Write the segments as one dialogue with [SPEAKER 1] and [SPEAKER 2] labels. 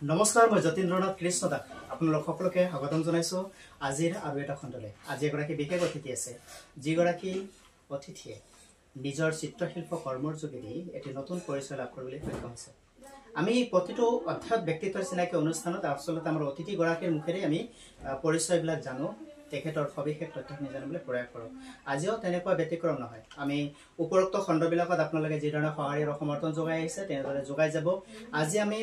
[SPEAKER 1] নমস্কাৰ, মই যতীন্দ্ৰনাথ কৃষ্ণ দাস আপোনালোক সকলোকে স্বাগতম জনাইছো আজিৰ আৰু এটা খণ্ডলৈ। আজি এগৰাকী বিশেষ অতিথি আছে, যিগৰাকী অতিথিয়ে নিজৰ চিত্ৰশিল্প কৰ্মৰ যোগেদি এটি নতুন পৰিচয় লাভ কৰিবলৈ সক্ষম হৈছে। আমি প্ৰতিটো অৰ্থাৎ ব্যক্তিত্বৰ চিনাকি অনুষ্ঠানত আচলতে আমাৰ অতিথিগৰাকীৰ মুখেৰে আমি পৰিচয়বিলাক জানো, তেখেতৰ সবিশেষ তথ্যখিনি জানিবলৈ প্ৰয়াস কৰোঁ। আজিও তেনেকুৱা ব্যতিক্ৰম নহয়। আমি উপৰোক্ত খণ্ডবিলাকত আপোনালোকে যিধৰণে সঁহাৰি আৰু সমৰ্থন যোগাই আহিছে তেনেদৰে যোগাই যাব। আজি আমি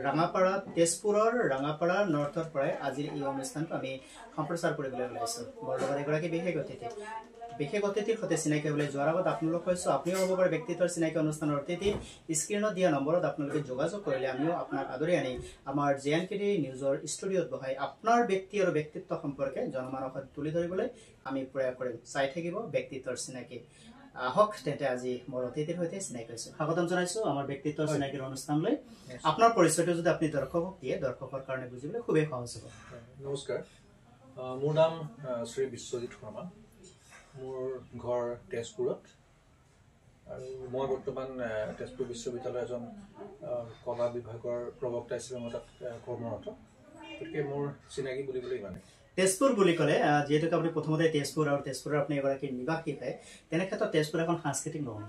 [SPEAKER 1] ৰাঙাপাৰা, তেজপুৰৰ ৰাঙাপাৰা নৰ্থৰ পৰাই আজিৰ এই অনুষ্ঠানটো আমি সম্প্ৰচাৰ কৰিবলৈ ওলাইছোঁ। মোৰ লগত এগৰাকী বিশেষ অতিথিৰ সৈতে চিনাকি হ'বলৈ যোৱাৰ আগত আপোনালোক কৈছোঁ, আপুনিও হ'ব পাৰে ব্যক্তিত্বৰ চিনাকি অনুষ্ঠানৰ অতিথি। স্ক্ৰীণত দিয়া নম্বৰত আপোনালোকে যোগাযোগ কৰিলে আমিও আপোনাক আদৰি আনি আমাৰ JNKT নিউজৰ ষ্টুডিঅ'ত বহাই আপোনাৰ ব্যক্তি আৰু ব্যক্তিত্ব সম্পৰ্কে জনমানসত তুলি ধৰিবলৈ আমি প্ৰয়াস কৰিম। চাই থাকিব ব্যক্তিত্বৰ চিনাকি। আহক তেন্তে আজি মোৰ অতিথিৰ সৈতে চিনাকি হৈছোঁ। স্বাগতম জনাইছোঁ আমাৰ ব্যক্তিত্বৰ চিনাকিৰ অনুষ্ঠানলৈ। আপোনাৰ পৰিচয়টো যদি আপুনি দৰ্শকক দিয়ে, দৰ্শকৰ কাৰণে বুজিবলৈ খুবেই সহজ হ'ব।
[SPEAKER 2] নমস্কাৰ, মোৰ নাম শ্ৰী বিশ্বজিৎ শৰ্মা। মোৰ ঘৰ তেজপুৰত আৰু মই বৰ্তমান তেজপুৰ বিশ্ববিদ্যালয়ৰ এজন কলা বিভাগৰ প্ৰবক্তা হিচাপে মই তাত কৰ্মৰত। গতিকে মোৰ চিনাকি বুলিবলৈ ইমানেই।
[SPEAKER 1] তেজপুৰ বুলি ক'লে যিহেতুকে আপুনি প্ৰথমতে তেজপুৰ আৰু তেজপুৰৰ আপুনি এগৰাকী নিবাসী হয়, তেনে ক্ষেত্ৰত তেজপুৰ এখন সাংস্কৃতিক নগৰী।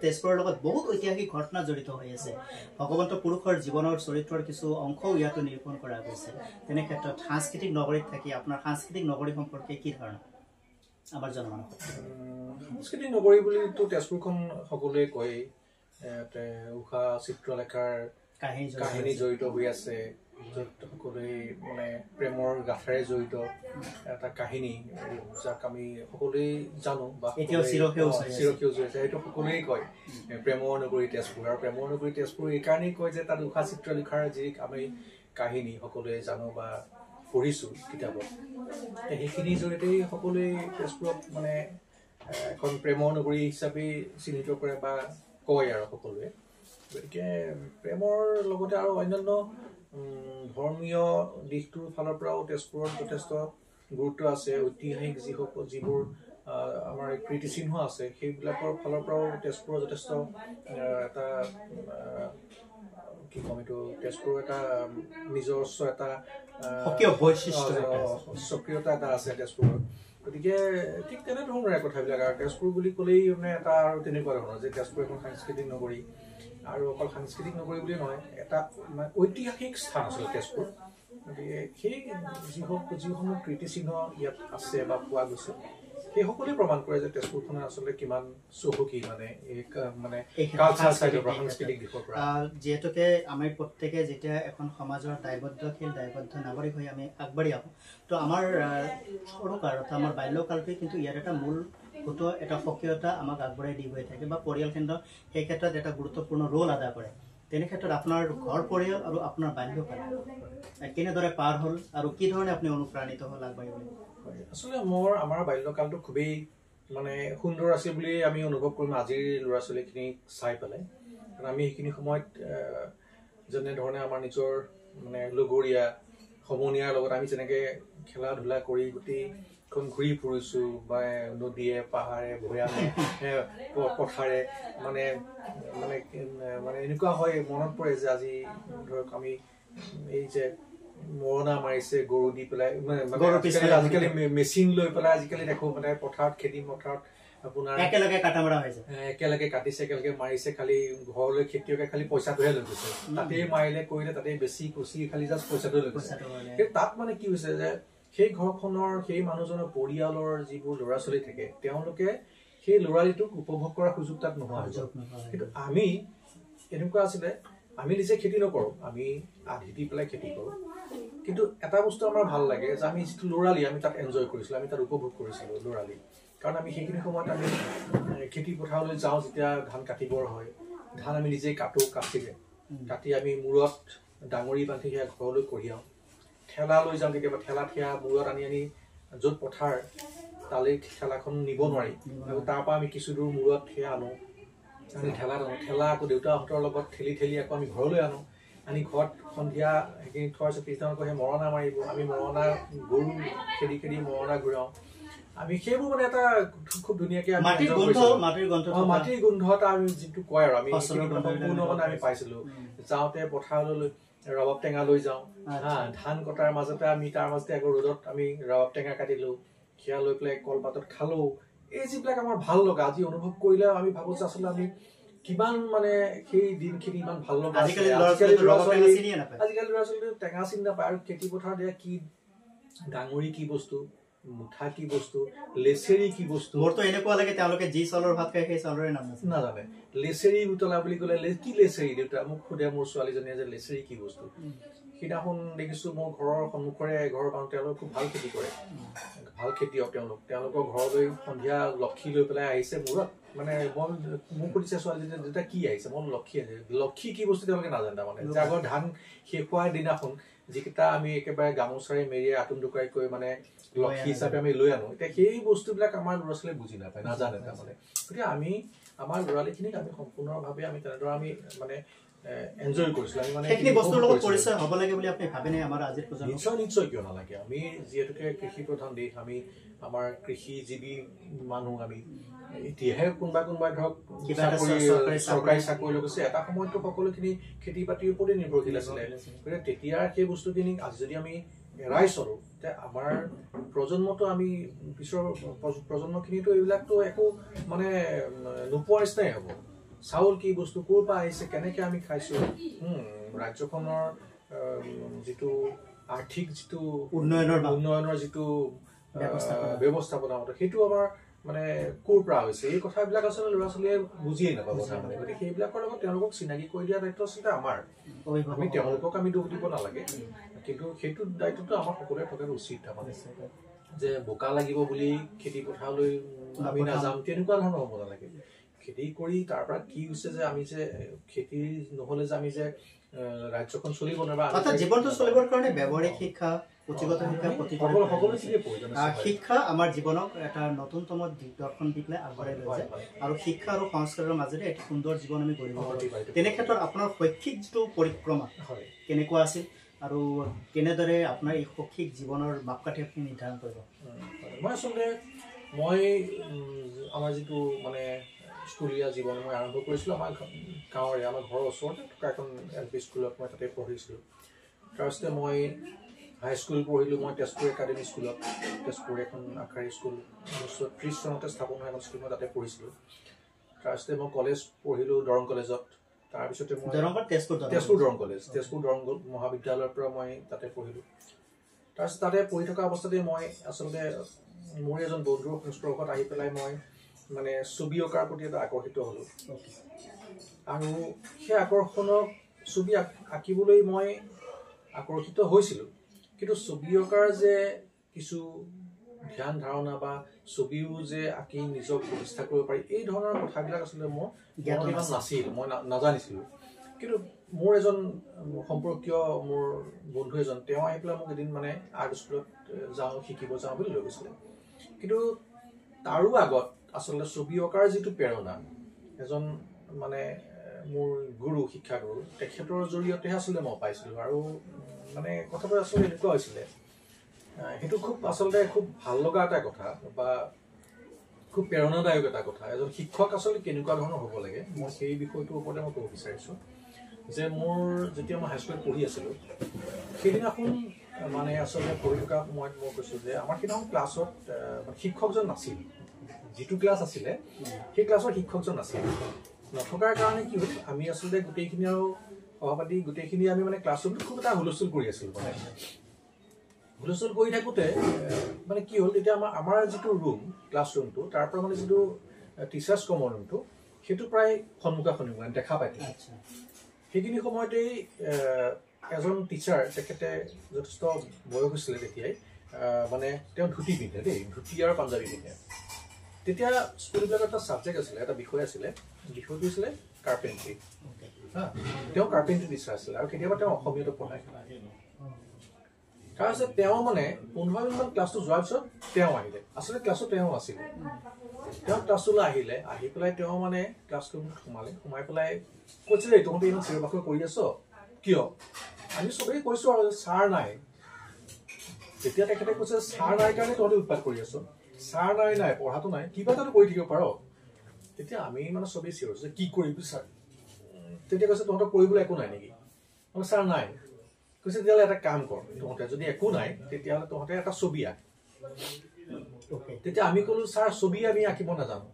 [SPEAKER 1] তেজপুৰৰ লগত বহুত ঐতিহাসিক ঘটনা জড়িত হৈ আছে। ভগৱন্ত পুৰুষৰ জীৱনৰ চৰিত্ৰৰ কিছু অংশও ইয়াতো নিৰূপণ কৰা গৈছে। তেনে ক্ষেত্ৰত সাংস্কৃতিক নগৰীত থাকি আপোনাৰ সাংস্কৃতিক নগৰী সম্পৰ্কে কি ধাৰণা আমাৰ জনমানসত?
[SPEAKER 2] সাংস্কৃতিক নগৰী বুলিতো তেজপুৰখন সকলোৱে কয়। ইয়াতে উষা চিত্ৰলেখাৰ কাহিনী জড়িত হৈ আছে, য'ত সকলোৱে মানে প্ৰেমৰ গাথাৰে জড়িত এটা কাহিনী, যাক আমি সকলোৱে জানো বা চিৰসেউজ হৈছে, সেইটো সকলোৱে কয় প্ৰেমৰ নগৰী তেজপুৰ। আৰু প্ৰেমৰ নগৰী তেজপুৰ এইকাৰণেই কয় যে তাত উষা চিত্ৰলেখাৰ যি আমি কাহিনী সকলোৱে জানো বা পঢ়িছোঁ কিতাপত, সেইখিনিৰ জৰিয়তেই সকলোৱে তেজপুৰক মানে এখন প্ৰেমৰ নগৰী হিচাপে চিহ্নিত কৰে বা কয় আৰু সকলোৱে। গতিকে প্ৰেমৰ লগতে আৰু অন্যান্য ধৰ্মীয় দিশটোৰ ফালৰ পৰাও তেজপুৰত যথেষ্ট গুৰুত্ব আছে। ঐতিহাসিক যিবোৰ আমাৰ কীৰ্তিচিহ্ন আছে, সেইবিলাকৰ ফালৰ পৰাও তেজপুৰৰ যথেষ্ট এটা কি ক'ম, এইটো তেজপুৰৰ এটা নিজস্ব এটা স্বকীয়তা এটা আছে তেজপুৰৰ। গতিকে ঠিক তেনেধৰণৰে কথাবিলাক আৰু তেজপুৰ বুলি ক'লেই মানে এটা আৰু তেনেকুৱা ধৰণৰ যে তেজপুৰ এখন সাংস্কৃতিক নগৰী, আৰু অকল সাংস্কৃতিক নগৰী বুলি নহয়, এটা মানে ঐতিহাসিক স্থান আচলতে তেজপুৰ। গতিকে সেই যিসমূহ কীৰ্তিচিহ্ন ইয়াত আছে বা পোৱা গৈছে, সেই সকলোৱে প্ৰমাণ কৰে যে তেজপুৰখন আচলতে কিমান চহকী, মানে সাংস্কৃতিক দিশৰ পৰা।
[SPEAKER 1] যিহেতুকে আমি প্ৰত্যেকে যেতিয়া এখন সমাজৰ দায়বদ্ধশীল নাগৰিক হৈ আমি আগবাঢ়ি আহোঁ, তো আমাৰ সৰুকালত আমাৰ বাল্যকালটোৱে কিন্তু ইয়াত এটা মূল এটা সক্ৰিয়তা আমাক আগবঢ়াই দি গৈ থাকে, বা পৰিয়ালকেন্দ্ৰ সেই ক্ষেত্ৰত এটা গুৰুত্বপূৰ্ণ ৰোল আদা কৰে। তেনে ক্ষেত্ৰত আপোনাৰ ঘৰ পৰিয়াল আৰু আপোনাৰ বাল্যকাল কেনেদৰে পাৰ হ'ল আৰু কি ধৰণে আপুনি অনুপ্ৰাণিত হ'ল আগবাঢ়িবলৈ?
[SPEAKER 2] আচলতে আমাৰ বাল্যকালটো খুবেই মানে সুন্দৰ আছিল বুলি আমি অনুভৱ কৰিম আজিৰ ল'ৰা ছোৱালীখিনিক চাই পেলাই। কাৰণ আমি সেইখিনি সময়ত যেনেধৰণে আমাৰ নিজৰ মানে লগৰীয়া সমনীয়াৰ লগত আমি যেনেকৈ খেলা ধূলা কৰি গোটেইখন ঘূৰি ফুৰিছোঁ, বা নদীয়ে পাহাৰে ভৈয়ামে পথাৰে, মানে মানে মানে এনেকুৱা হয়, মনত পৰে যে আজি ধৰক আমি এই যে মৰণা মাৰিছে গৰু দি পেলাই, আজিকালি মেচিন লৈ পেলাই আজিকালি দেখো মানে পথাৰত, খেতি পথাৰত আপোনাৰ
[SPEAKER 1] একেলগে
[SPEAKER 2] কাটিছে, একেলগে মাৰিছে, খালি ঘৰলৈ খেতিয়কে খালি পইচাটোহে লৈ গৈছে। তাতেই মাৰিলে কৰিলে, তাতেই বেছি কুচি খালি জাষ্ট পইচাটোহে লৈ গৈছে। কিন্তু তাত মানে কি হৈছে যে সেই ঘৰখনৰ সেই মানুহজনৰ পৰিয়ালৰ যিবোৰ ল'ৰা ছোৱালী থাকে, তেওঁলোকে সেই ল'ৰালিটোক উপভোগ কৰাৰ সুযোগ তাত নোহোৱা হৈ যায়। কিন্তু আমি এনেকুৱা আছিলে, আমি নিজে খেতি নকৰোঁ, আমি আধি দি পেলাই খেতি কৰোঁ। কিন্তু এটা বস্তু আমাৰ ভাল লাগে যে আমি যিটো ল'ৰালি আমি তাত এনজয় কৰিছিলোঁ, আমি তাত উপভোগ কৰিছিলোঁ ল'ৰালি। কাৰণ আমি সেইখিনি সময়ত আমি খেতি পথাৰলৈ যাওঁ, যেতিয়া ধান কাটিবৰ হয়, ধান আমি নিজেই কাটিৰে কাটি আমি মূৰত ডাঙৰি বান্ধি সেয়া ঘৰলৈ কঢ়িয়াওঁ। ঠেলা লৈ যাওঁ, কেতিয়াবা ঠেলা মূৰত আনি য'ত পথাৰ তালৈ ঠেলাখন নিব নোৱাৰি, আৰু তাৰপৰা আমি কিছু দূৰ মূৰত সেয়া আনো, আমি ঠেলা আকৌ দেউতাহঁতৰ লগত ঠেলি আকৌ আমি ঘৰলৈ আনি ঘৰত সন্ধিয়া সেইখিনি থোৱাৰ পিছত পিছদিনা আকৌ সেই মৰণা মাৰিব, আমি মৰণা গৰু খেদি মৰণা ঘূৰাওঁ। আমি সেইবোৰ মানে এটা খুব ধুনীয়াকে মাটিৰ গোন্ধ এটা আমি যিটো কয় আৰু আমি সম্পূৰ্ণ মানে আমি পাইছিলো। যাওঁতে পথাৰলৈ ৰবাব টেঙা লৈ যাওঁ হা ধান কটাৰ মাজতে আমি তাৰ মাজতে আকৌ ৰ'দত আমি ৰবাব টেঙা কাটিলো সেয়া লৈ পেলাই কলপাতত খালো এই যিবিলাক আমাৰ ভাল লগা আজি অনুভৱ কৰিলে আমি ভাবো যে আচলতে আমি কিমান মানে সেই দিনখিনি ইমান ভাল লগা আজিকালি ল'ৰা ছোৱালী টেঙা চিনি নাপায় আৰু খেতি পথাৰত দিয়া কি ডাঙৰি কি বস্তু মুঠা কি বস্তু লেচেৰি কি বস্তু
[SPEAKER 1] মোৰতো এনেকুৱা লাগে তেওঁলোকে যি চাউলৰ ভাত খাই সেই চাউলৰে নাম
[SPEAKER 2] নাজানে লেচেৰি বুটলা বুলি ক'লে কি লেচেৰি দেউতা মোক সোধে মোৰ ছোৱালীজনীয়ে যে লেচেৰি কি বস্তু সিদিনাখন দেখিছো মোৰ ঘৰৰ সন্মুখৰে এঘৰ গাঁও তেওঁলোকে খুব ভাল খেতি কৰে ভাল খেতিয়ক তেওঁলোকৰ ঘৰলৈ সন্ধিয়া লক্ষী লৈ পেলাই আহিছে মূৰত মানে মোক সুধিছে ছোৱালীজনীয়ে দেউতা কি আহিছে মই লক্ষী আহিছে লক্ষী কি বস্তু তেওঁলোকে নাজানে তাৰমানে যে আগৰ ধান শেষ হোৱাৰ দিনাখন যিকেইটা আমি একেবাৰে গামোচাৰে মেৰিয়াই আতুম দুকাই কৈ মানে লক্ষী হিচাপে আমি লৈ আনো এতিয়া সেই বস্তুবিলাক আমাৰ ল'ৰা ছোৱালীয়ে বুজি নাপায় নাজানে তাৰমানে গতিকে আমি আমাৰ ল'ৰালিখিনিক আমি সম্পূৰ্ণভাৱে আমি তেনেদৰে আমি মানে এনজয় কৰিছিলো আমি মানে
[SPEAKER 1] সেইখিনি বস্তুৰ লগত পৰিচয় হ'ব লাগে বুলি আপুনি ভাবেনে আমাৰ আজিৰ প্ৰজন্ম
[SPEAKER 2] নিশ্চয় কিয় নালাগে আমি যিহেতুকে কৃষি প্ৰধান দেশ আমি আমাৰ কৃষিজীৱী মানুহ আমি এতিয়াহে কোনোবা ধৰক চৰকাৰী চাকৰি লৈ গৈছে এটা সময়তো সকলোখিনি খেতি বাতিৰ ওপৰতে নিৰ্ভৰশীল আছিলে গতিকে তেতিয়া সেই বস্তুখিনি আজি যদি আমি এৰাই চলো তেতিয়া আমাৰ প্ৰজন্মটো আমি পিছৰ প্ৰজন্মখিনিতো এইবিলাকতো একো মানে নোপোৱাৰ নিচিনাই হ'ব চাউল কি বস্তু ক'ৰ পৰা আহিছে কেনেকে আমি খাইছো ৰাজ্যখনৰ যিটো আৰ্থিক যিটো উন্নয়নৰ যিটো ব্যৱস্থাপনা সেইটো আমাৰ মানে ক'ৰ পৰা হৈছে এই কথাবিলাক আচলতে ল'ৰা ছোৱালীয়ে বুজিয়েই নাপাব তাৰমানে গতিকে সেইবিলাকৰ লগত তেওঁলোকক চিনাকি কৰি দিয়া দায়িত্ব আচলতে আমাৰ আমি তেওঁলোকক আমি দোষ দিব নালাগে কিন্তু সেইটো দায়িত্বটো আমাৰ সকলোৱে থকাটো উচিত তাৰমানে যে বোকা লাগিব বুলি খেতি পথাৰলৈ আমি নাযাম তেনেকুৱা ধৰণৰ হ'ব নালাগে খেতি কৰি তাৰ পৰা কি হৈছে যে আমি যে খেতি নহ'লে যে আমি যে ৰাজ্যখন চলিব নোৱাৰা
[SPEAKER 1] জীৱনটো চলিবৰ কাৰণে ব্যৱহাৰিক শিক্ষা পুথিগত শিক্ষা শিক্ষা আমাৰ জীৱনক এটা নতুনতম দিগদৰ্শন দি পেলাই আগবঢ়াই লৈ যায় আৰু শিক্ষা আৰু সংস্কাৰৰ মাজেৰে এটি সুন্দৰ জীৱন আমি গঢ়িব পাৰোঁ তেনে ক্ষেত্ৰত আপোনাৰ শৈক্ষিক যিটো পৰিক্ৰমা কেনেকুৱা আছিল আৰু কেনেদৰে আপোনাৰ এই শৈক্ষিক জীৱনৰ মাপকাঠি আপুনি নিৰ্ধাৰণ কৰিব
[SPEAKER 2] মই আচলতে আমাৰ যিটো মানে স্কুলীয়া জীৱন মই আৰম্ভ কৰিছিলোঁ আমাৰ গাঁৱৰে আমাৰ ঘৰৰ ওচৰতে থকা এখন LP স্কুলত মই তাতে পঢ়িছিলোঁ তাৰপিছতে মই হাইস্কুল পঢ়িলোঁ মই তেজপুৰ একাডেমী স্কুলত তেজপুৰ এখন আখাৰী স্কুল 1930 চনতে স্থাপন হোৱা এখন স্কুল মই তাতে পঢ়িছিলোঁ তাৰপিছতে মই কলেজ পঢ়িলোঁ দৰং কলেজত তাৰপিছতে মই তেজপুৰ দৰং কলেজ তেজপুৰ দৰং মহাবিদ্যালয়ৰ পৰা মই তাতে পঢ়িলোঁ তাৰপিছত তাতে পঢ়ি থকা অৱস্থাতে মই আচলতে মোৰ এজন বন্ধুৰ সংস্পৰ্শত আহি পেলাই মই মানে ছবি অঁকাৰ প্ৰতি এটা আকৰ্ষিত হ'লোঁ আৰু সেই আকৰ্ষণক ছবি আঁকিবলৈ মই আকৰ্ষিত হৈছিলোঁ কিন্তু ছবি অঁকাৰ যে কিছু ধ্যান ধাৰণা বা ছবিও যে আঁকি নিজক প্ৰতিষ্ঠা কৰিব পাৰি এই ধৰণৰ কথাবিলাক আচলতে মোৰ জ্ঞান ইমান নাছিল মই নাজানিছিলোঁ কিন্তু মোৰ এজন সম্পৰ্কীয় মোৰ বন্ধু এজন তেওঁ আহি পেলাই মোক এদিন মানে আৰ্ট স্কুলত শিকিব যাওঁ বুলি লৈ গৈছিলে কিন্তু তাৰো আগত আচলতে ছবি অঁকাৰ যিটো প্ৰেৰণা এজন মানে মোৰ গুৰু শিক্ষাগুৰু তেখেতৰ জৰিয়তেহে আচলতে মই পাইছিলোঁ আৰু মানে কথাটো আচলতে এনেকুৱা হৈছিলে সেইটো খুব আচলতে খুব ভাল লগা এটা কথা বা খুব প্ৰেৰণাদায়ক এটা কথা এজন শিক্ষক আচলতে কেনেকুৱা ধৰণৰ হ'ব লাগে মই সেই বিষয়টোৰ ওপৰতে মই ক'ব বিচাৰিছোঁ যে মোৰ যেতিয়া মই হাইস্কুলত পঢ়ি আছিলোঁ সেইদিনাখন মানে আচলতে পঢ়ি থকা সময়ত মই কৈছোঁ যে আমাৰ সেইদিনাখন ক্লাছত শিক্ষকজন নাছিল যিটো ক্লাছ আছিলে সেই ক্লাছৰ শিক্ষকজন নাছিল নথকাৰ কাৰণে কি হ'ল আমি আচলতে গোটেইখিনি আৰু সহপাঠী গোটেইখিনি আমি মানে ক্লাছ ৰুমটোত খুব এটা হুলস্থুল কৰি আছিলোঁ মানে হুলস্থুল কৰি থাকোঁতে মানে কি হ'ল তেতিয়া আমাৰ যিটো ৰুম ক্লাছ ৰুমটো তাৰ পৰা মানে যিটো টিচাৰ্ছ কমন ৰুমটো সেইটো প্ৰায় সন্মুখা মানে দেখা পাইছিল সেইখিনি সময়তেই এজন টিচাৰ তেখেতে যথেষ্ট বয়স হৈছিলে তেতিয়াই মানে তেওঁ ধুতি পিন্ধে দেই ধুতি আৰু পাঞ্জাবী পিন্ধে তেতিয়া স্কুলবিলাকৰ এটা ছাবজেক্ট আছিলে এটা বিষয় আছিলে বিষয়টো আছিলে কাৰ্পেণ্ট্ৰি তেওঁ কাৰ্পেণ্ট্ৰি টিচাৰ আছিলে আৰু কেতিয়াবা তেওঁ অসমীয়াটো পঢ়ায় তাৰপিছত তেওঁ মানে 15 মিনিটমান ক্লাছটো যোৱাৰ পিছত তেওঁ আহিলে আচলতে ক্লাছত তেওঁ আছিলে তেওঁ ক্লাছলৈ আহি পেলাই তেওঁ মানে ক্লাছ ৰুমত সোমাই পেলাই কৈছে যে তহঁতে ইমান চিঞৰ বাখৰ কৰি আছ কিয় আমি চবেই কৈছোঁ আৰু ছাৰ নাই তেতিয়া তেখেতে কৈছে ছাৰ নাই কাৰণে তহঁতে উৎপাত কৰি আছ ছাৰ নাই পঢ়াটো নাই কিবা এটাতো কৰি থাকিব পাৰ তেতিয়া আমি মানে চবেই চিঞৰিছোঁ যে কি কৰিবি ছাৰ তেতিয়া কৈছে তহঁতক কৰিবলৈ একো নাই নেকি মানে ছাৰ নাই কৈছে তেতিয়াহ'লে এটা কাম কৰ, তহঁতে যদি একো নাই তেতিয়াহ'লে তহঁতে এটা ছবি আঁক। তেতিয়া আমি ক'লো ছাৰ ছবি আমি আঁকিব নাজানো।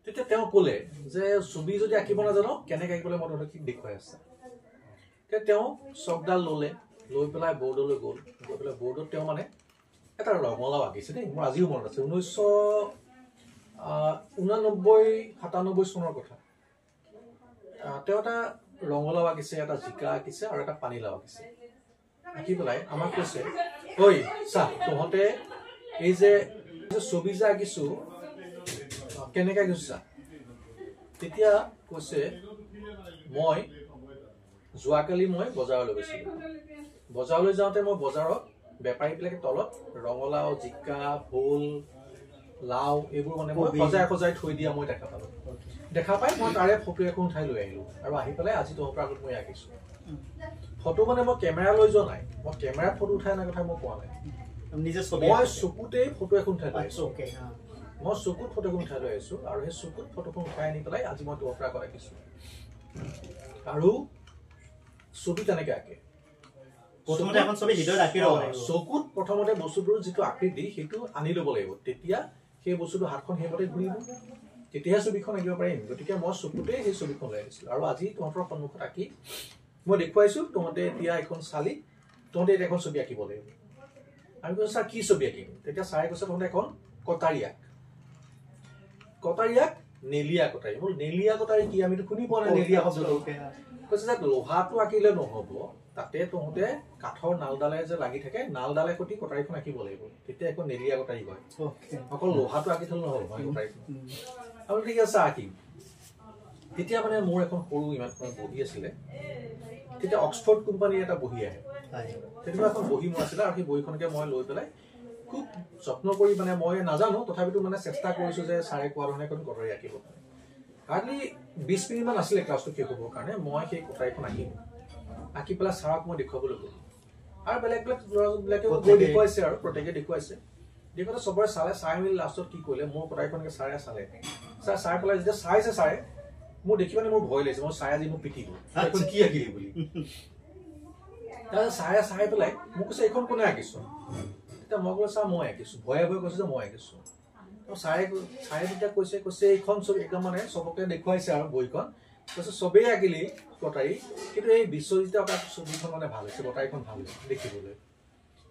[SPEAKER 2] তেতিয়া তেওঁ ক'লে যে ছবি যদি আঁকিব নাজানো কেনেকৈ আঁকিবলৈ মই তহঁতক দেখুৱাই আছে। তেতিয়া তেওঁ চকডাল ল'লে, লৈ পেলাই বৰ্ডলৈ গ'ল, গৈ পেলাই বৰ্ডত তেওঁ মানে এটা ৰঙালাও আঁকিছে দেই, মোৰ আজিও মনত আছে, 1989-97 চনৰ কথা। তেওঁ এটা ৰঙালাও আঁকিছে, এটা জিকা আঁকিছে আৰু এটা পানীলাও আঁকিছে। আঁকি পেলাই আমাক কৈছে, ঐ চা তহঁতে এই যে ছবি যে আঁকিছো কেনেকৈ আঁকিছো চা। তেতিয়া কৈছে মই যোৱাকালি মই বজাৰলৈ গৈছিলোঁ, বজাৰলৈ যাওঁতে মই বজাৰত বেপাৰীবিলাকে তলত ৰঙালাও, জিকা, ভোল, লাও এইবোৰ মানে মই সজাই সজাই থৈ দিয়া মই দেখা পালোঁ। দেখা পাই মই তাৰে ফটো এখন উঠাই লৈ আহিলোঁ আৰু আহি পেলাই আজি তহঁতৰ আগত মই আঁকিছোঁ। ফটো মানে মই কেমেৰা লৈ যোৱা নাই, মই কেমেৰাত ফটো উঠাই অনা কথা মই কোৱা নাই, মই চকুতেই ফটো এখন উঠাই লৈ আহিছোঁ। মই চকুত ফটোখন উঠাই লৈ আহিছোঁ আৰু সেই চকুত ফটোখন উঠাই আনি পেলাই আজি মই তহঁতৰ আগত আঁকিছোঁ। আৰু ছবি তেনেকৈ আঁকে, চকুত প্ৰথমতে বস্তুটোৰ যিটো আকৃতি সেইটো আনি ল'ব লাগিব, তেতিয়া সেই বস্তুটো হাতখন সেইমতে ঘূৰিব, তেতিয়াহে ছবিখন আঁকিব পাৰিম। গতিকে মই চকুতেই সেই ছবিখন লৈ আহিছিলোঁ আৰু আজি তহঁতৰ সন্মুখত আঁকি মই দেখুৱাইছোঁ। তহঁতে এতিয়া এখন চালি, তহঁতে এতিয়া এখন ছবি আঁকিব লাগিব। আমি কৈছোঁ ছাৰ কি ছবি আঁকিম? তেতিয়া ছাৰে কৈছে তহঁতে এখন কটাৰী আঁক। কটাৰী আঁক, নেলিয়া কটাৰী। মোৰ নেলিয়া কটাৰী কি আমিতো শুনি পোৱা নাই নেলিয়া শব্দটো। কৈছে যে লোহাটো আঁকিলে নহ'ব, তাতে তহঁতে কাঠৰ নালডালে যে লাগি থাকে, নালডালে সৈতে কটাৰীখন আঁকিব লাগিব, তেতিয়া এখন নেলিয়া কটাৰী হয়। অকল লোহাটো আঁকি থলে নহ'ব কটাৰীখন। আৰু ঠিক আছে আঁকিম। তেতিয়া মানে মোৰ এখন সৰু ইমানখন বহি আছিলে, তেতিয়া অক্সফৰ্ড কোম্পানীৰ এটা বহি আহে, তেনেকুৱা এখন বহি মোৰ আছিলে আৰু সেই বহিখনকে মই লৈ পেলাই খুব যত্ন কৰি মানে মই নাজানো তথাপিতো মানে চেষ্টা কৰিছোঁ যে ছাৰে কোৱা ধৰণে এখন কটাৰী আঁকিব পাৰে। হাৰ্ডলি 20 মিনিটমান আছিলে ক্লাছটো শেষ হ'বৰ কাৰণে। মই সেই কটাৰীখন আঁকিলোঁ, আঁকি পেলাই ছাৰক মই দেখুৱাবলৈ গ'লোঁ আৰু বেলেগ বেলেগ ল'ৰাবিলাকেও গৈ দেখুৱাইছে আৰু প্ৰত্যেকে দেখুৱাইছে। দেখুৱাতে চবৰে চালে, চাই মেলি লাষ্টত কি কৰিলে মোৰ কটাৰীখনকে ছাৰে চালে। চাই পেলাই যেতিয়া চাইছে ছাৰে, মোৰ দেখি মানে মোৰ ভয় লাগিছে, মই ছাৰে আজি মোক পিটিব কি আঁকিলি বুলি। তাৰপিছত ছাৰে চাই পেলাই মোক কৈছে এইখন কোনে আঁকিছোঁ? তেতিয়া মই ক'লো ছাৰ মই আঁকিছোঁ, ভয়ে ভয়ে কৈছোঁ যে মই আঁকিছোঁ। ছাৰে তেতিয়া কৈছে এইখন ছবি একদম মানে চবকে দেখুৱাইছে আৰু বহিখন, কৈছে চবেই আঁকিলি কটাৰী, কিন্তু এই বিশ্বজিতে অঁকা ছবিখন মানে ভাল হৈছে, কটাৰীখন ভাল হৈছে দেখিবলৈ।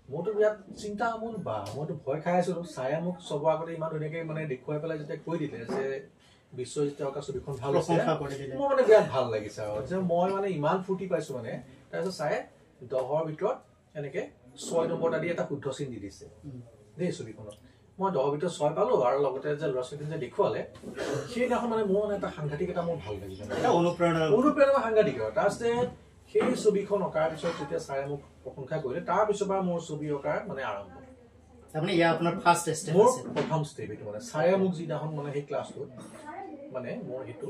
[SPEAKER 2] মোৰতো বিৰাট চিন্তা মোৰ, বা মইতো ভয় খাই আছিলোঁ। ছাৰে মোক চবৰ আগতে ইমান ধুনীয়াকৈ মানে দেখুৱাই পেলাই যেতিয়া কৈ দিলে যে বিশ্বজিতে অঁকা ছবিখন ভাল হৈছে, মোৰ মানে বিৰাট ভাল লাগিছে আৰু যে মই মানে ইমান ফূৰ্তি পাইছোঁ মানে। তাৰপিছত ছাৰে 10ৰ ভিতৰত এনেকৈ 6 নম্বৰ এটা দি এটা শুদ্ধ চিন দি দিছে দেই ছবিখনত। মই 10ৰ ভিতৰত 6 পালোঁ আৰু লগতে যে ল'ৰা ছোৱালী যে দেখুৱালে সেইদিনাখন মানে মোৰ মানে এটা সাংঘাতিক এটা মোৰ ভাল লাগিলে, অনুপ্ৰেৰণা সাংঘাতিক। আৰু তাৰপিছতে সেই ছবিখন অঁকাৰ পিছত যেতিয়া ছাৰে মোক প্ৰশংসা কৰিলে, তাৰপিছৰ পৰা মোৰ ছবি অঁকাৰ মানে আৰম্ভ। মোৰ প্ৰথম ষ্টেপ এইটো মানে ছাৰে মোক যিদিনাখন মানে সেই ক্লাছটোত মানে মোৰ সেইটো।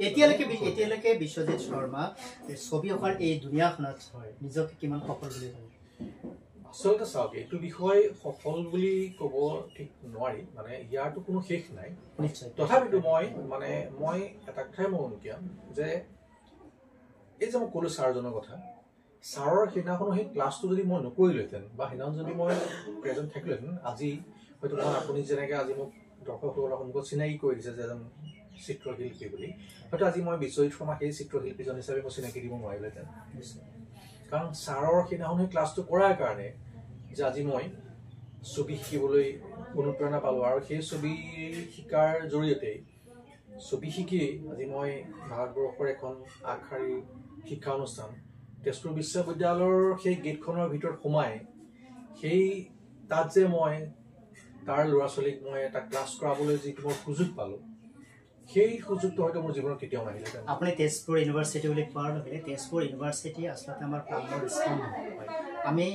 [SPEAKER 1] এতিয়ালৈকে বিশ্বজিৎ শৰ্মা ছবি অঁকাৰ এই দুনিয়াখনত নিজকে কিমান সফল বুলি ভাবে?
[SPEAKER 2] আচলতে চাওক, এইটো বিষয় সফল বুলি ক'ব ঠিক নোৱাৰি, মানে ইয়াৰতো কোনো শেষ নাই। তথাপিতো মই এটা কথাই মই অনুকিয়াম যে এই যে মই ক'লো ছাৰজনৰ কথা, ছাৰৰ সেইদিনাখনো সেই ক্লাছটো যদি মই নকৰিলোহেঁতেন বা সেইদিনাখন যদি মই প্ৰেজেণ্ট থাকিলোহেঁতেন, আজি হয়তো আপুনি যেনেকৈ আজি মোক দৰ্শকসকলৰ সন্মুখত চিনাকি কৰি দিছে যে এজন চিত্ৰশিল্পী বুলি, হয়তো আজি মই বিশ্বজিৎ শৰ্মা সেই চিত্ৰশিল্পীজন হিচাপে মই চিনাকি দিব নোৱাৰিলোহেঁতেন। কাৰণ ছাৰৰ সেইদিনাখন সেই ক্লাছটো কৰাৰ কাৰণে যে আজি মই ছবি শিকিবলৈ অনুপ্ৰেৰণা পালোঁ আৰু সেই ছবি শিকাৰ জৰিয়তেই ছবি শিকি আজি মই ভাৰতবৰ্ষৰ এখন আগশাৰীৰ শিক্ষা অনুষ্ঠান তেজপুৰ বিশ্ববিদ্যালয়ৰ সেই গেটখনৰ ভিতৰত সোমাই সেই তাত যে মই তাৰ ল'ৰা ছোৱালীক মই এটা ক্লাছ কৰাবলৈ যিটো মই সুযোগ পালোঁ, সেই সুযোগটো হয়তো মোৰ জীৱনত কেতিয়াও নাহিলে।
[SPEAKER 1] আপুনি তেজপুৰ ইউনিভাৰ্চিটি বুলি কোৱাৰ লগে তেজপুৰ ইউনিভাৰ্চিটি আচলতে আমাৰ প্ৰাণৰ স্থান নহয়। আমি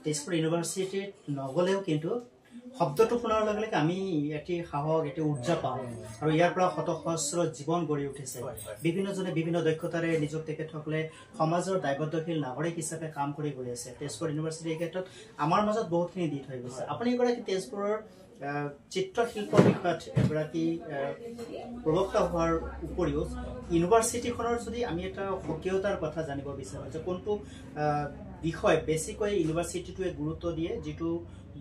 [SPEAKER 1] তেজপুৰ ইউনিভাৰ্চিটিত নগ'লেও কিন্তু শব্দটো শুনাৰ লগে লগে আমি এটি সাহস, এটি উৰ্জা পাওঁ আৰু ইয়াৰ পৰা শত সহস্ৰ জীৱন গঢ়ি উঠিছে। বিভিন্নজনে বিভিন্ন দক্ষতাৰে নিজক তেখেতসকলে সমাজৰ দায়বদ্ধশীল নাগৰিক হিচাপে কাম কৰি গৈ আছে। তেজপুৰ ইউনিভাৰ্চিটিৰ ক্ষেত্ৰত আমাৰ মাজত বহুতখিনি দি থৈ গৈছে। আপুনি এগৰাকী তেজপুৰৰ চিত্ৰশিল্প বিষয়ত এগৰাকী প্ৰবক্তা হোৱাৰ উপৰিও ইউনিভাৰ্চিটিখনৰ যদি আমি এটা সক্ৰিয়তাৰ কথা জানিব বিচাৰোঁ যে কোনটো বিষয় বেছিকৈ ইউনিভাৰ্চিটিটোৱে গুৰুত্ব দিয়ে যিটো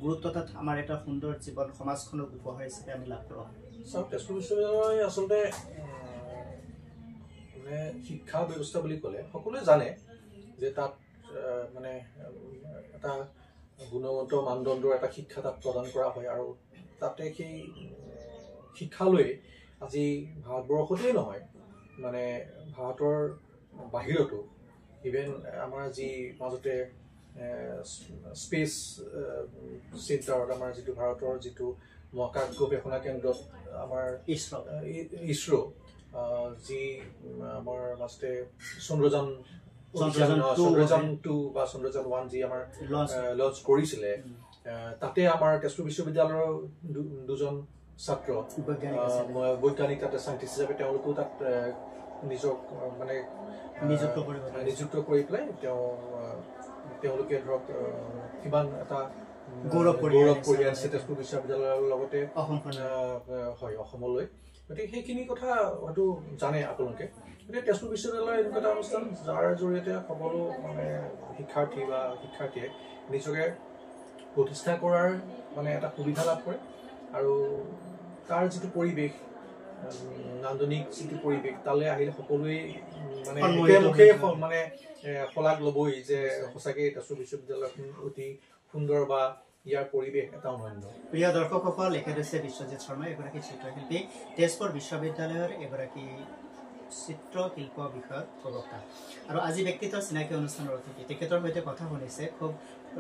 [SPEAKER 1] গুৰুত্ব তাত আমাৰ এটা সুন্দৰ জীৱন সমাজখনক উপহাৰ হিচাপে আমি লাভ কৰোঁ
[SPEAKER 2] তেজপুৰ বিশ্ববিদ্যালয় আচলতে মানে শিক্ষা ব্যৱস্থা বুলি ক'লে সকলোৱে জানে যে তাত মানে এটা গুণগত মানদণ্ডৰ এটা শিক্ষা তাত প্ৰদান কৰা হয় আৰু তাতে সেই শিক্ষালৈ আজি ভাৰতবৰ্ষতেই নহয় মানে ভাৰতৰ বাহিৰতো ইভেন আমাৰ যি মাজতে স্পেচ চেণ্টাৰত আমাৰ যিটো ভাৰতৰ যিটো মহাকাশ গৱেষণা কেন্দ্ৰত আমাৰ ইছৰো যি আমাৰ মাজতে চন্দ্ৰযান 2 বা চন্দ্ৰযান 1 যি আমাৰ লঞ্চ কৰিছিলে তাতে আমাৰ তেজপুৰ বিশ্ববিদ্যালয়ৰ দুজন ছাত্ৰ বৈজ্ঞানিক তাতে সাইণ্টিষ্ট হিচাপে তেওঁলোকেও তাত নিজক মানে নিযুক্ত কৰি পেলাই তেওঁলোকে ধৰক কিমান এটা গৌৰৱ কৰি আছে তেজপুৰ বিশ্ববিদ্যালয়ৰ লগতে হয় অসমলৈ গতিকে সেইখিনি কথা হয়তো জানে আপোনালোকে গতিকে তেজপুৰ বিশ্ববিদ্যালয় এনেকুৱা এটা অনুষ্ঠান যাৰ জৰিয়তে সকলো মানে শিক্ষাৰ্থী বা শিক্ষাৰ্থীয়ে নিজকে প্ৰতিষ্ঠা কৰাৰ মানে এটা সুবিধা লাভ কৰে আৰু তাৰ যিটো পৰিৱেশ নান্দনিক যিটো পৰিৱেশ তালৈ আহিলে সকলোৱে মানে মুখে মানে শলাগ ল'বই যে সঁচাকৈ তেজপুৰ বিশ্ববিদ্যালয়খন অতি সুন্দৰ বা ইয়াৰ পৰিৱেশ এটা অনন্য
[SPEAKER 1] প্ৰিয় দৰ্শকসকল এখেত হৈছে বিশ্বজিৎ শৰ্মা এগৰাকী চিত্ৰশিল্পী তেজপুৰ বিশ্ববিদ্যালয়ৰ এগৰাকী চিত্ৰশিল্প বিষয়ত প্ৰবক্তা আৰু আজি ব্যক্তিত্বৰ চিনাকি অনুষ্ঠানৰ অতিথি তেখেতৰ সৈতে কথা শুনিছে খুব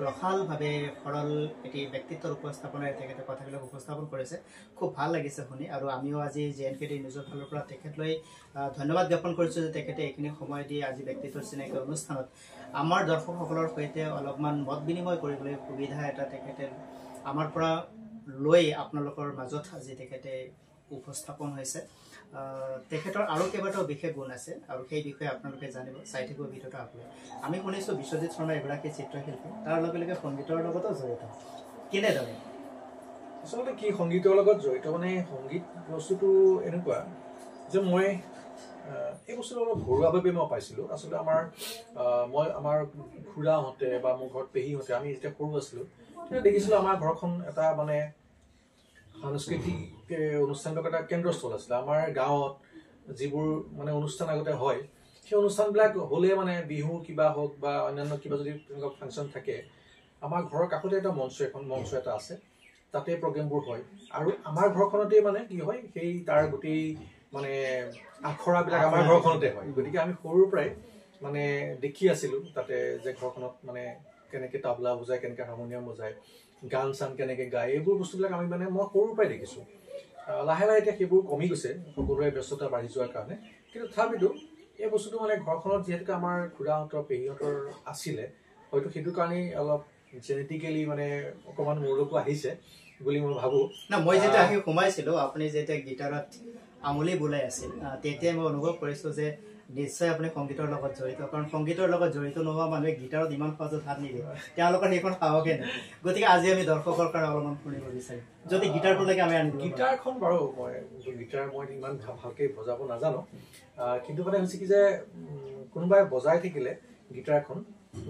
[SPEAKER 1] ৰসালভাৱে সৰল এটি ব্যক্তিত্বৰ উপস্থাপনাৰে তেখেতে কথাবিলাক উপস্থাপন কৰিছে খুব ভাল লাগিছে শুনি আৰু আমিও আজি JNKT নিউজৰ ফালৰ পৰা তেখেতলৈ ধন্যবাদ জ্ঞাপন কৰিছোঁ যে তেখেতে এইখিনি সময় দি আজি ব্যক্তিত্বৰ চিনাকি অনুষ্ঠানত আমাৰ দৰ্শকসকলৰ সৈতে অলপমান মত বিনিময় কৰিবলৈ সুবিধা এটা তেখেতে আমাৰ পৰা লৈ আপোনালোকৰ মাজত আজি তেখেতে উপস্থাপন হৈছে তেখেতৰ আৰু কেইবাটাও বিশেষ গুণ আছে আৰু সেই বিষয়ে আপোনালোকে জানিব চাই থাকিব ভিডিঅ'টো আপোনালোকে আমি শুনিছোঁ বিশ্বজিৎ শৰ্মা এগৰাকী চিত্ৰশিল্পী তাৰ লগে লগে সংগীতৰ লগতো জড়িত কেনেদৰে
[SPEAKER 2] আচলতে কি সংগীতৰ লগত জড়িত মানে সংগীত বস্তুটো এনেকুৱা যে মই এই বস্তুটো অলপ ঘৰুৱাভাৱে মই পাইছিলোঁ আচলতে মই আমাৰ খুৰাহঁতে বা মোৰ ঘৰত পেহীহঁতে আমি যেতিয়া সৰু আছিলোঁ তেতিয়া দেখিছিলোঁ আমাৰ ঘৰখন এটা মানে সাংস্কৃতিক অনুষ্ঠানবিলাক এটা কেন্দ্ৰস্থল আছিলে আমাৰ গাঁৱত যিবোৰ মানে অনুষ্ঠান আগতে হয় সেই অনুষ্ঠানবিলাক হ'লে মানে বিহু কিবা হওক বা অন্যান্য কিবা যদি তেনেকুৱা ফাংচন থাকে আমাৰ ঘৰৰ কাষতে এটা মঞ্চ এটা আছে তাতে প্ৰগ্ৰেমবোৰ হয় আৰু আমাৰ ঘৰখনতে মানে কি হয় সেই তাৰ গোটেই মানে আখৰাবিলাক আমাৰ ঘৰখনতে হয় গতিকে আমি সৰুৰ পৰাই মানে দেখি আছিলোঁ তাতে যে ঘৰখনত মানে কেনেকৈ তাবলা বজায় কেনেকৈ হাৰমনিয়াম বজায় গান চান কেনেকৈ গায় এইবোৰ বস্তুবিলাক আমি মানে মই সৰুৰ পৰাই দেখিছোঁ লাহে লাহে এতিয়া সেইবোৰ কমি গৈছে সকলোৰে ব্যস্ততা বাঢ়ি যোৱাৰ কাৰণে কিন্তু তথাপিতো এই বস্তুটো মানে ঘৰখনত যিহেতুকে আমাৰ খুৰাহঁতৰ পেহীহঁতৰ আছিলে হয়তো সেইটো কাৰণেই অলপ জেনেটিকেলি মানে অকণমান মোৰলৈকো আহিছে বুলি মই ভাবোঁ
[SPEAKER 1] না মই যেতিয়া আহি সোমাইছিলোঁ আপুনি যেতিয়া গীটাৰত আঙুলি বোলাই আছিল তেতিয়াই মই অনুভৱ কৰিছোঁ যে নিশ্চয় আপুনি সংগীতৰ লগত জড়িত কাৰণ সংগীতৰ লগত জড়িত নোহোৱা মানুহে গীটাৰত ইমান সহজত হাত নিদিয়ে তেওঁলোকৰ সেইখন সাহসে নাই গতিকে আজি আমি দৰ্শকৰ কাৰণে অলপমান শুনিব বিচাৰিম যদি গীটাৰটোলৈকে আমি আনি
[SPEAKER 2] গীটাৰখন বাৰু গীটাৰ মই ইমান ভালকৈ বজাব নাজানো কিন্তু মানে হৈছে কি যে কোনোবাই বজাই থাকিলে গীটাৰখন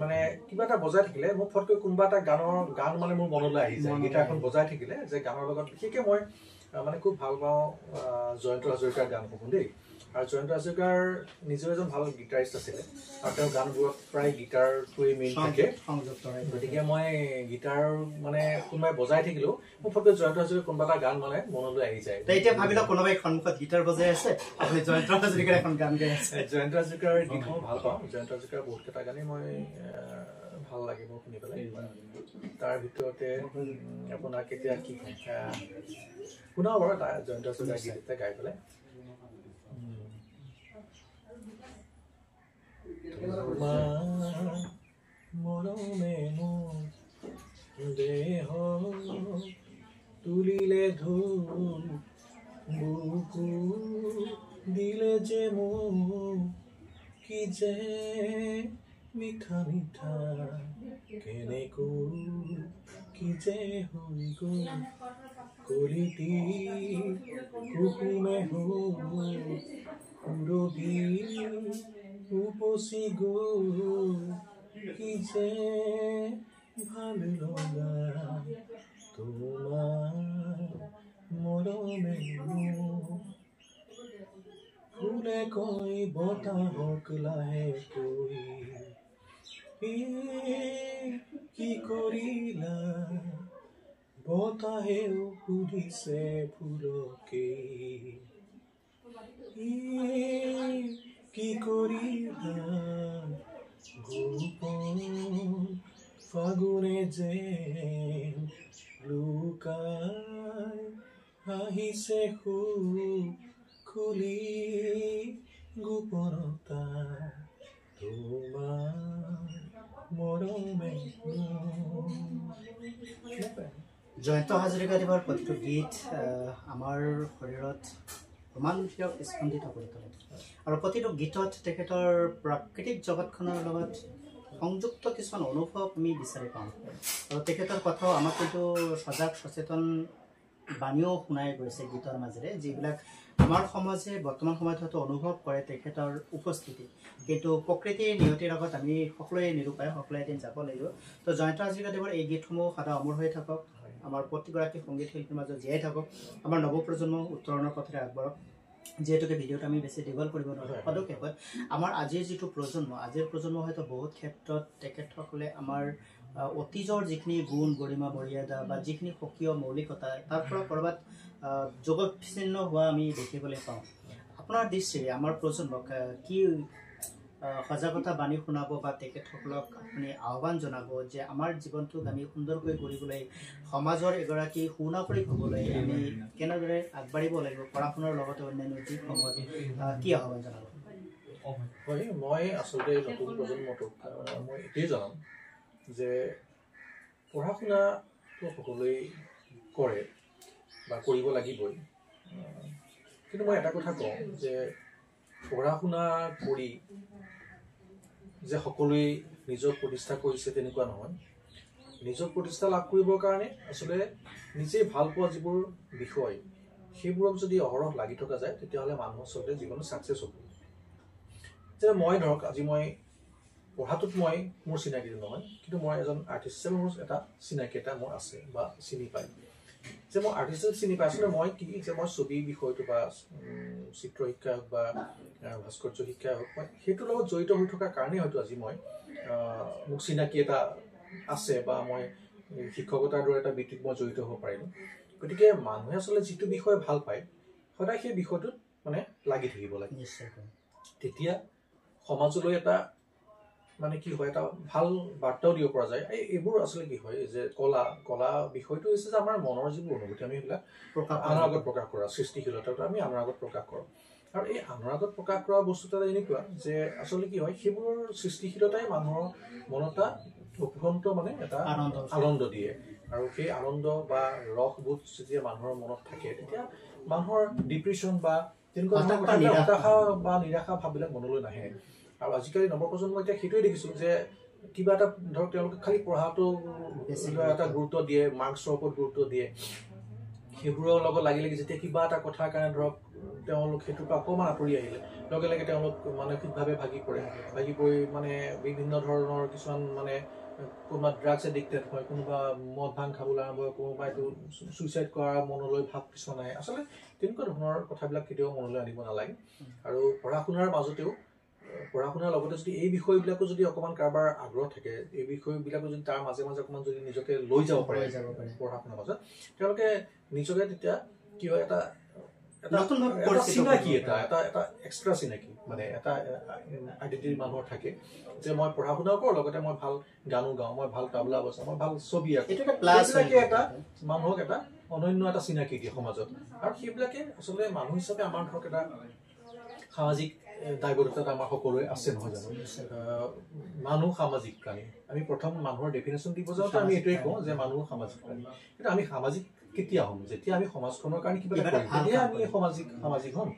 [SPEAKER 2] মানে কিবা এটা বজাই থাকিলে মোক ফটকৈ কোনোবা এটা গান মানে মোৰ মনলৈ আহি যায় গীটাৰখন বজাই থাকিলে যে গানৰ লগত বিশেষকৈ মই মানে খুব ভাল পাওঁ জয়ন্ত হাজৰিকাৰ গানসমূহ দেই আৰু জয়ন্ত হাজৰিকাৰ নিজেও এজন ভাল গীটাৰিষ্ট আছিলে আৰু তেওঁৰ গানবোৰত প্ৰায় গীটাৰটোৱে মেইন থাকে গতিকে মই গীটাৰ মানে কোনোবাই বজাই থাকিলেও মোৰ ফটকৈ জয়ন্ত হাজৰিকাৰ কোনোবা এটা গান মানে মনলৈ আহি যায়
[SPEAKER 1] এতিয়া ভাবিলো কোনোবাই সন্মুখত গীটাৰ বজাই আছে আপুনি জয়ন্ত হাজৰিকাৰ এখন গান গাই আছে
[SPEAKER 2] জয়ন্ত হাজৰিকাৰ গীতসমূহ ভাল পাওঁ জয়ন্ত হাজৰিকাৰ বহুতকেইটা গানেই মই ভাল লাগে মোৰ শুনি পেলাই তাৰ ভিতৰতে আপোনাৰ কেতিয়া কি শুনাও বাৰু জয়ন্ত হাজৰিকাৰ গীত এটা গাই পেলাই মৰমে মোৰ দেহ তুলিলে ধূল বুকু দিলে যে মোৰ কি যে মিঠা মিঠা কেনেকৈ কি যে হৈ গ'ল কলিতি কুকুমে উৰবি উপচি গ'ল কি যে ভাল লগা তোমাৰ মৰমে ফুলে কৈ বতাহক লাহেকৈ কি কৰিলা বতাহেও সুধিছে ফুলকে কি কৰিলা গোপন ফাগুনে যে লুকাই আহিছে খুলি গোপনতা তোমাৰ মৰমে
[SPEAKER 1] জয়ন্ত হাজৰিকাদেৱৰ প্ৰতিটো গীত আমাৰ শৰীৰত ৰোমাঞ্চক স্পন্দিত কৰি তোলে আৰু প্ৰতিটো গীতত তেখেতৰ প্ৰাকৃতিক জগতখনৰ লগত সংযুক্ত কিছুমান অনুভৱ আমি বিচাৰি পাওঁ আৰু তেখেতৰ কথাও আমাক কিন্তু সজাগ সচেতন বাণীও শুনাই গৈছে গীতৰ মাজেৰে যিবিলাক আমাৰ সমাজে বৰ্তমান সময়ত হয়তো অনুভৱ কৰে তেখেতৰ উপস্থিতি কিন্তু প্ৰকৃতিৰ নিয়তিৰ লগত আমি সকলোৱে নিৰূপায় সকলোৱে এদিন যাব লাগিব তো জয়ন্ত হাজৰিকাদেৱৰ এই গীতসমূহ সদায় অমৰ হৈ থাকক আমাৰ প্ৰতিগৰাকী সংগীত শিল্পীৰ মাজত জীয়াই থাকক আমাৰ নৱপ্ৰজন্ম উত্তৰণৰ পথেৰে আগবাঢ়ক যিহেতুকে ভিডিঅ'টো আমি বেছি দীঘল কৰিব নোৱাৰোঁ পদক্ষেপত আমাৰ আজিৰ যিটো প্ৰজন্ম হয়তো বহুত ক্ষেত্ৰত তেখেতসকলে আমাৰ অতীজৰ যিখিনি গুণ গৰিমা মৰ্যাদা বা যিখিনি স্বকীয় মৌলিকতা তাৰ পৰা ক'ৰবাত যোগবিচ্ছিন্ন হোৱা আমি দেখিবলৈ পাওঁ আপোনাৰ দৃষ্টিৰে আমাৰ প্ৰজন্মক কি সজাগতা বাণী শুনাব বা তেখেতসকলক আপুনি আহ্বান জনাব যে আমাৰ জীৱনটোক আমি সুন্দৰকৈ কৰিবলৈ সমাজৰ এগৰাকী সুনাগৰিক হ'বলৈ আমি কেনেদৰে আগবাঢ়িব লাগিব পঢ়া শুনাৰ লগতে অন্যান্য দিশসমূহত কি আহ্বান জনাব
[SPEAKER 2] হয় মই আচলতে নতুন প্ৰজন্মটোক মই এতিয়াই জনাম যে পঢ়া শুনাটো সকলোৱে কৰে বা কৰিব লাগিবই কিন্তু মই এটা কথা কওঁ যে পঢ়া শুনা কৰি যে সকলোৱে নিজক প্ৰতিষ্ঠা কৰিছে তেনেকুৱা নহয় নিজক প্ৰতিষ্ঠা লাভ কৰিবৰ কাৰণে আচলতে নিজে ভাল পোৱা যিবোৰ বিষয় সেইবোৰক যদি অহৰহ লাগি থকা যায় তেতিয়াহ'লে মানুহ আচলতে জীৱনত ছাকচেছ হ'ব যে মই ধৰক আজি মই পঢ়াটোত মই মোৰ চিনাকি নহয় কিন্তু মই এজন আৰ্টিষ্ট হিচাপে মোৰ এটা চিনাকি এটা মোৰ আছে বা চিনি পায় যে মই আৰ্টিষ্ট চিনি পাই আচলতে মই কি যে মই ছবি বিষয়টো বা চিত্ৰ শিক্ষা হওক বা ভাস্কৰ্য শিক্ষা হওক মই সেইটোৰ লগত জড়িত হৈ থকাৰ কাৰণেই হয়তো আজি মই মোক চিনাকি এটা আছে বা মই শিক্ষকতাৰ দৰে এটা বৃত্তিত মই জড়িত হ'ব পাৰিলোঁ গতিকে মানুহে আচলতে যিটো বিষয় ভাল পায় সদায় সেই বিষয়টোত মানে লাগি থাকিব লাগে তেতিয়া সমাজলৈ এটা মানে কি হয় এটা ভাল বাৰ্তাও দিব পৰা যায় এইবোৰ আচলতে কি হয় যে কলা বিষয়টো হৈছে যে আমাৰ মনৰ যিবোৰ অনুভূতি আমি সেইবিলাক আনৰ আগত প্ৰকাশ কৰা সৃষ্টিশীলতাটো আমি আনৰ আগত প্ৰকাশ কৰোঁ আৰু এই আনৰ আগত প্ৰকাশ কৰা বস্তুটো এনেকুৱা যে আচলতে কি হয় সেইবোৰ সৃষ্টিশীলতাই মানুহৰ মনত এটা অভ্যন্ত মানে এটা আনন্দ দিয়ে আৰু সেই আনন্দ বা ৰসবোধ যেতিয়া মানুহৰ মনত থাকে তেতিয়া মানুহৰ ডিপ্ৰেশ্যন বা তেনেকুৱা হতাশা বা নিৰাশা ভাববিলাক মনলৈ নাহে আৰু আজিকালি নৱপ্ৰজন্ম এতিয়া সেইটোৱে দেখিছোঁ যে কিবা এটা ধৰক তেওঁলোকে খালি পঢ়াটো এটা গুৰুত্ব দিয়ে মাৰ্কছৰ ওপৰত গুৰুত্ব দিয়ে সেইবোৰৰ লগত লাগি যেতিয়া কিবা এটা কথাৰ কাৰণে ধৰক তেওঁলোক সেইটোৰ পৰা অকণমান আঁতৰি আহিলে লগে লগে তেওঁলোক মানসিকভাৱে ভাগি পৰি মানে বিভিন্ন ধৰণৰ কিছুমান মানে কোনোবা ড্ৰাগছ এডিক্টেড হয় কোনোবা মদ ভাং খাবলৈ আৰম্ভ হয় কোনোবা এইটো ছুইচাইড কৰাৰ মনলৈ ভাৱ কিছুমান আহে আচলতে তেনেকুৱা ধৰণৰ কথাবিলাক কেতিয়াও মনলৈ আনিব নালাগে আৰু পঢ়া শুনাৰ মাজতেও পঢ়া শুনাৰ লগতে যদি এই বিষয়বিলাকো যদি অকণমান কাৰোবাৰ আগ্ৰহ থাকে এই বিষয়বিলাকো যদি তাৰ মাজে মাজে অকণমান যদি নিজকে লৈ যাব পাৰে পঢ়া শুনাৰ মাজত তেওঁলোকে নিজকে তেতিয়া কি হয় এটা চিনাকি এটা এক্সট্ৰা চিনাকি মানে এটা আইডেণ্টিটি মানুহৰ থাকে যে মই পঢ়া শুনাও কৰোঁ লগতে মই ভাল গানো গাওঁ মই ভাল তাবলা বজাওঁ মই ভাল ছবি আঁকো এইবিলাকে এটা মানুহক এটা অনন্য এটা চিনাকি দিয়ে সমাজত আৰু সেইবিলাকে আচলতে মানুহ হিচাপে আমাৰ ধৰক এটা সামাজিক দায়বদ্ধতা আমাৰ সকলোৰে আছে নহয় জানো মানুহ সামাজিক প্ৰাণী আমি প্ৰথম মানুহৰ ডেফিনেশ্যন দিব যাওঁতে আমি এইটোৱে কওঁ যে মানুহ সামাজিক প্ৰাণী কিন্তু আমি সামাজিক কেতিয়া হ'ম যেতিয়া আমি সমাজখনৰ কাৰণে কিবা এটা কৰিম তেতিয়া আমি সামাজিক হ'ম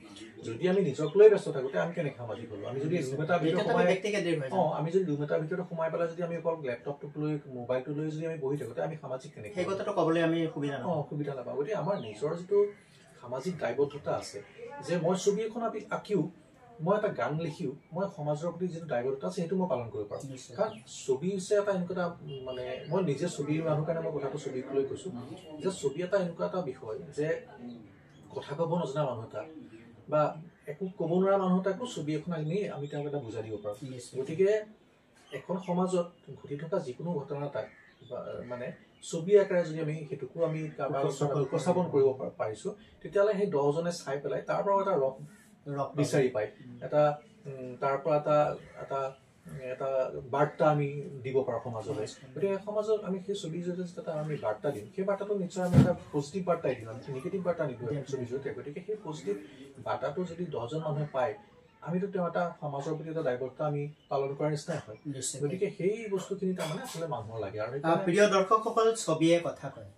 [SPEAKER 2] যদি আমি নিজক লৈ ব্যস্ত থাকোতে আমি কেনেকৈ সামাজিক হ'লো আমি যদি ৰুম এটাৰ ভিতৰত আমি যদি ৰুম এটাৰ ভিতৰত সোমাই পেলাই যদি আমি অকল লেপটপটোক লৈ মোবাইলটো লৈ যদি আমি বহি থাকোতে আমি সামাজিক কেনেকৈ
[SPEAKER 1] সেই কথাটো ক'বলৈ আমি
[SPEAKER 2] সুবিধা নাপাওঁ গতিকে আমাৰ নিজৰ যিটো সামাজিক দায়বদ্ধতা আছে যে মই ছবি এখন আঁকিও মই এটা গান লিখিও মই সমাজৰ প্ৰতি যিটো দায়বদ্ধতা আছে সেইটো মই পালন কৰিব পাৰোঁ কাৰণ ছবি হৈছে এটা এনেকুৱা এটা মানে মই নিজে ছবিৰ মানুহ কাৰণে মই কথাটো ছবিক লৈ কৈছোঁ যে ছবি এটা এনেকুৱা এটা বিষয় যে কথা ক'ব নজনা মানুহ এটা বা একো ক'ব নোৱাৰা মানুহ এটাকো ছবি এখন আমি তেওঁক এটা বুজাই দিব পাৰোঁ গতিকে এখন সমাজত ঘটি থকা যিকোনো ঘটনা এটাক মানে ছবি আকাৰে যদি আমি সেইটোকো আমি কাৰোবাৰ উপস্থাপন কৰিব পাৰিছোঁ তেতিয়াহ'লে সেই 10জনে চাই পেলাই তাৰ পৰা এটা ৰস বিচাৰি পায় এটা তাৰ পৰা এটা বাৰ্তা আমি দিব পাৰোঁ সমাজলৈ গতিকে সমাজত আমি সেই ছবিৰ জৰিয়তে এটা আমি বাৰ্তা দিম সেই বাৰ্তাটো নিশ্চয় আমি এটা পজিটিভ বাৰ্তাই দিম আমি নিগেটিভ বাৰ্তা নিদিওঁ ছবিৰ জৰিয়তে গতিকে সেই পজিটিভ বাৰ্তাটো যদি 10জন মানুহে পায় আমিতো তেওঁ এটা সমাজৰ প্ৰতি এটা দায়বদ্ধতা আমি পালন কৰাৰ নিচিনাই হয় গতিকে সেই বস্তুখিনি তাৰমানে আচলতে মানুহৰ লাগে আৰু
[SPEAKER 1] প্ৰিয় দৰ্শকসকল ছবিয়ে কথা কয়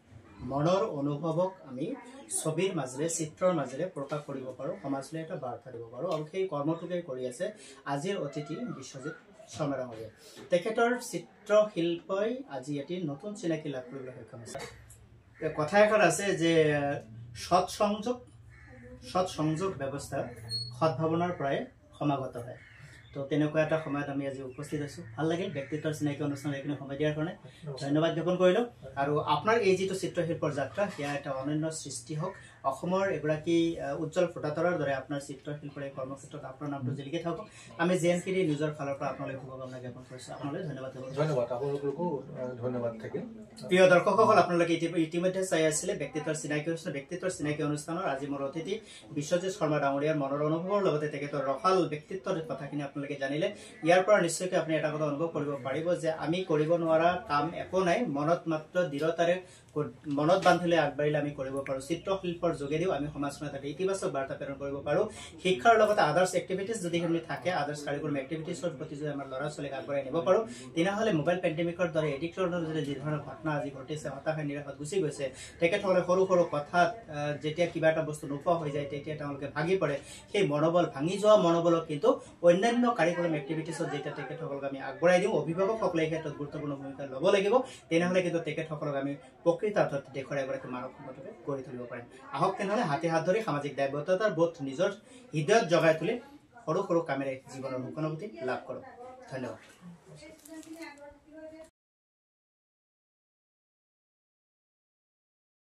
[SPEAKER 1] মনৰ অনুভৱক আমি ছবিৰ মাজেৰে চিত্ৰৰ মাজেৰে প্ৰকাশ কৰিব পাৰোঁ সমাজলৈ এটা বাৰ্তা দিব পাৰোঁ আৰু সেই কৰ্মটোকে কৰি আছে আজিৰ অতিথি বিশ্বজিৎ শৰ্মা ডাঙৰীয়া তেখেতৰ চিত্ৰশিল্পই আজি এটি নতুন চিনাকি লাভ কৰিবলৈ সক্ষম হৈছে কথা এখন আছে যে সৎ সংযোগ ব্যৱস্থা সদ্ভাৱনাৰ পৰাই সমাগত হয় তো তেনেকুৱা এটা সময়ত আমি আজি উপস্থিত আছোঁ ভাল লাগিল ব্যক্তিত্বৰ চিনাকি অনুষ্ঠান এইখিনি সময় দিয়াৰ কাৰণে ধন্যবাদ জ্ঞাপন কৰিলোঁ আৰু আপোনাৰ এই যিটো চিত্ৰশিল্পৰ যাত্ৰা সেয়া এটা অনন্য সৃষ্টি হওক অসমৰ এগৰাকী উজ্জ্বল ফুটাতৰাৰ দৰে আপোনাৰ চিত্ৰশিল্পৰ এই কৰ্মক্ষেত্ৰত আপোনাৰ নামটো জিলিকি থাকক আমি JNPD নিজৰ ফালৰ পৰা আপোনালৈ শুভকামনা জ্ঞাপন কৰিছোঁ আপোনালৈ ধন্যবাদ
[SPEAKER 2] আপোনালোককো ধন্যবাদ থাকিল
[SPEAKER 1] প্ৰিয় দৰ্শকসকল আপোনালোকে ইতিমধ্যে চাই আছিলে ব্যক্তিত্বৰ চিনাকি অনুষ্ঠানৰ আজি মোৰ অতিথি বিশ্বজিৎ শৰ্মা ডাঙৰীয়াৰ মনৰ অনুভৱৰ লগতে তেখেতৰ ৰসাল ব্যক্তিত্বৰ কথাখিনি আপোনালোকে জানিলে ইয়াৰ পৰা নিশ্চয়কৈ আপুনি এটা কথা অনুভৱ কৰিব পাৰিব যে আমি কৰিব নোৱাৰা কাম একো নাই মনত মাত্ৰ দৃঢ়তাৰে মনত বান্ধিলে আগবাঢ়িলে আমি কৰিব পাৰোঁ চিত্ৰশিল্পৰ যোগেদিও আমি সমাজখনত এটা ইতিবাচক বাৰ্তা প্ৰেৰণ কৰিব পাৰোঁ শিক্ষাৰ লগতে আদাৰ্ছ এক্টিভিটিজ যদি আমি থাকে আদাৰ্ছ কাৰিকুলাম এক্টিভিটিছৰ প্ৰতি যদি আমাৰ ল'ৰা ছোৱালীক আগবঢ়াই নিব পাৰোঁ তেনেহ'লে মোবাইল পেণ্ডেমিকৰ দৰে এডিকশ্যনৰ যদি যি ধৰণৰ ঘটনা আজি ঘটিছে হতাশাই নিৰাশাত গুচি গৈছে তেখেতসকলে সৰু কথাত যেতিয়া কিবা এটা বস্তু নোপোৱা হৈ যায় তেতিয়া তেওঁলোকে ভাগি পৰে সেই মনোবল ভাঙি যোৱা মনোবলক কিন্তু অন্যান্য কাৰিকুলাম এক্টিভিটিছত যেতিয়া তেখেতসকলক আমি আগবঢ়াই দিওঁ অভিভাৱকসকলে এই ক্ষেত্ৰত গুৰুত্বপূৰ্ণ ভূমিকা ল'ব লাগিব তেনেহ'লে কিন্তু তেখেতসকলক আমি প্ৰকৃত অৰ্থত দেশৰ এগৰাকী মানৱ সম্পদকে গঢ়ি তুলিব পাৰিম আহক তেনেহ'লে হাতে হাত ধৰি সামাজিক দায়বদ্ধতাৰ বোধ নিজৰ হৃদয়ত জগাই তুলি সৰু কামেৰে জীৱনৰ সুখানুভূতি লাভ কৰোঁ ধন্যবাদ